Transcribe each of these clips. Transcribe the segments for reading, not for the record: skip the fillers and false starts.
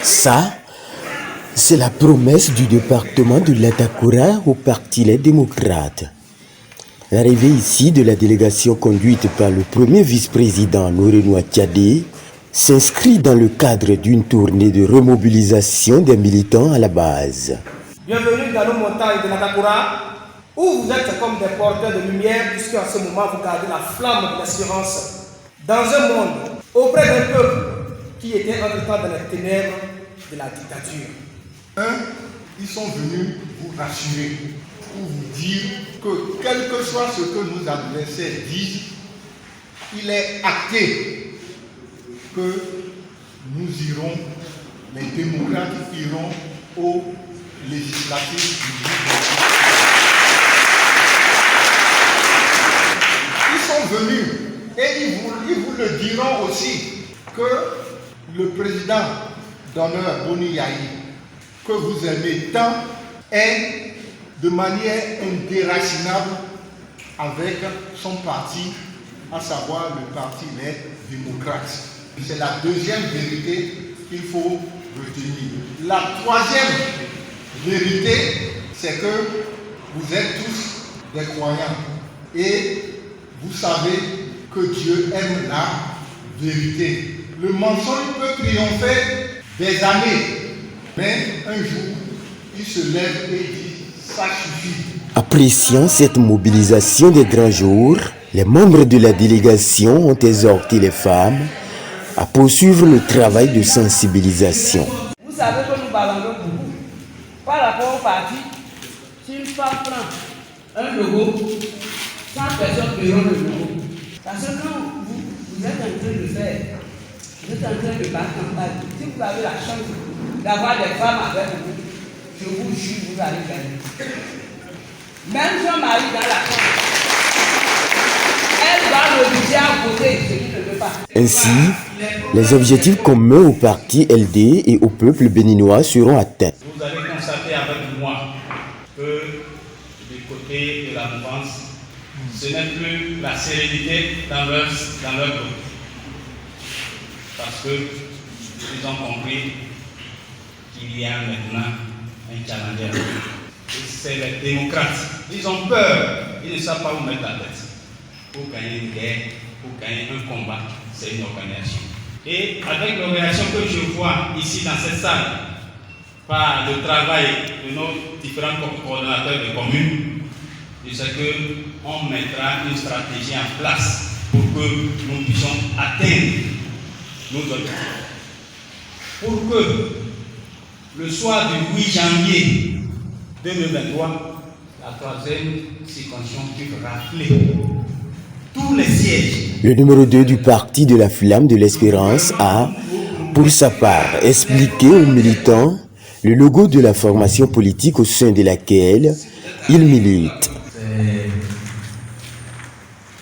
Ça, c'est la promesse du département de l'Atakura au Parti Les Démocrates. L'arrivée ici de la délégation conduite par le premier vice-président Nourenoua Tchadé s'inscrit dans le cadre d'une tournée de remobilisation des militants à la base. Bienvenue dans nos montagnes de l'Atakura, où vous êtes comme des porteurs de lumière, puisqu'en ce moment vous gardez la flamme de l'espérance dans un monde auprès d'un peuple qui était entre-temps dans les ténèbres de la dictature. Ils sont venus vous rassurer, pour vous dire que quel que soit ce que nos adversaires disent, il est acté que nous irons, les démocrates iront aux législatives du 10 Ils sont venus et ils vous le diront aussi que le président d'honneur Boni Yahi, que vous aimez tant, est de manière indéracinable avec son parti, à savoir le parti Les Démocrates. C'est la deuxième vérité qu'il faut retenir. La troisième vérité, c'est que vous êtes tous des croyants et vous savez que Dieu aime la vérité. Le mensonge peut triompher des années, mais un jour, il se lève et dit ça suffit. Appréciant cette mobilisation des grands jours, les membres de la délégation ont exhorté les femmes à poursuivre le travail de sensibilisation. Vous savez que nous balancons beaucoup. Par rapport au parti, si une femme prend un logo, 100 personnes verront le logo. Parce que quand vous êtes en train de faire, vous êtes en train de battre campagne, si vous avez la chance d'avoir des femmes avec vous, je vous jure, vous allez gagner. Même son mari dans la chambre, elle va l'obliger à voter, ce qui ne veut pas. Ainsi, les objectifs communs au parti LD et au peuple béninois seront atteints. Vous allez constater avec moi que du côté de la mouvance, ce n'est plus la sérénité dans leur groupe. Parce qu'ils ont compris qu'il y a maintenant un challenger. C'est les démocrates. Ils ont peur, ils ne savent pas où mettre la tête. Pour gagner une guerre, pour gagner un combat, c'est une organisation. Et avec l'organisation que je vois ici dans cette salle, par le travail de nos différents coordonnateurs de communes, je sais qu'on mettra une stratégie en place pour que nous puissions atteindre nos objectifs. Pour que le soir du 8 janvier 2023, la troisième circonscription puisse rafler tous les sièges. Le numéro 2 du parti de la Flamme de l'Espérance a, pour sa part, expliqué aux militants le logo de la formation politique au sein de laquelle il milite. C'est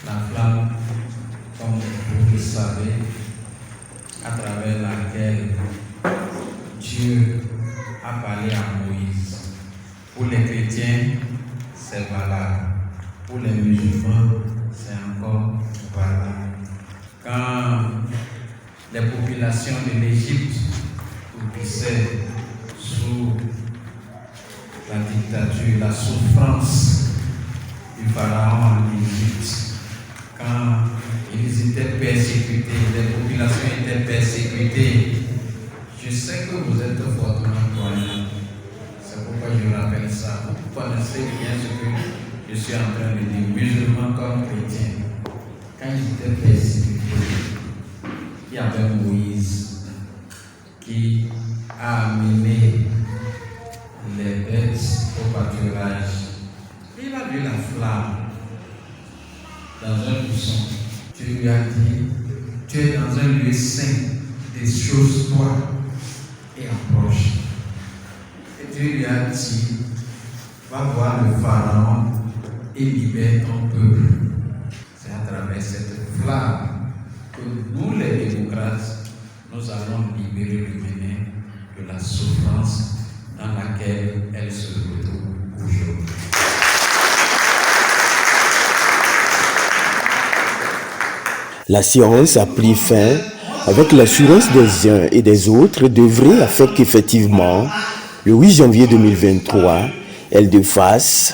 la flamme, comme vous le savez, à travers laquelle Dieu a parlé à Moïse. Pour les chrétiens, c'est valable. Pour les musulmans, c'est encore valable. Quand les populations de l'Égypte subissaient sous la dictature, la souffrance du pharaon en Égypte, quand ils étaient persécutés, les populations étaient persécutées, je sais que vous êtes fortement croyants. C'est pourquoi je rappelle ça. Vous connaissez bien ce que je suis en train de dire, musulmans comme chrétiens. Quand ils étaient persécutés, il y avait Moïse qui a amené les bêtes au pâturage. Il a vu la flamme dans un buisson. Dieu lui a dit, tu es dans un lieu saint, dépose-toi et approche. Et Dieu lui a dit, va voir le pharaon et libère ton peuple. C'est à travers cette flamme que nous, les démocrates, nous allons libérer le Bénin de la souffrance dans laquelle elle se retrouve aujourd'hui. La séance a pris fin avec l'assurance des uns et des autres, d'œuvrer afin qu'effectivement, le 8 janvier 2023, elle defasse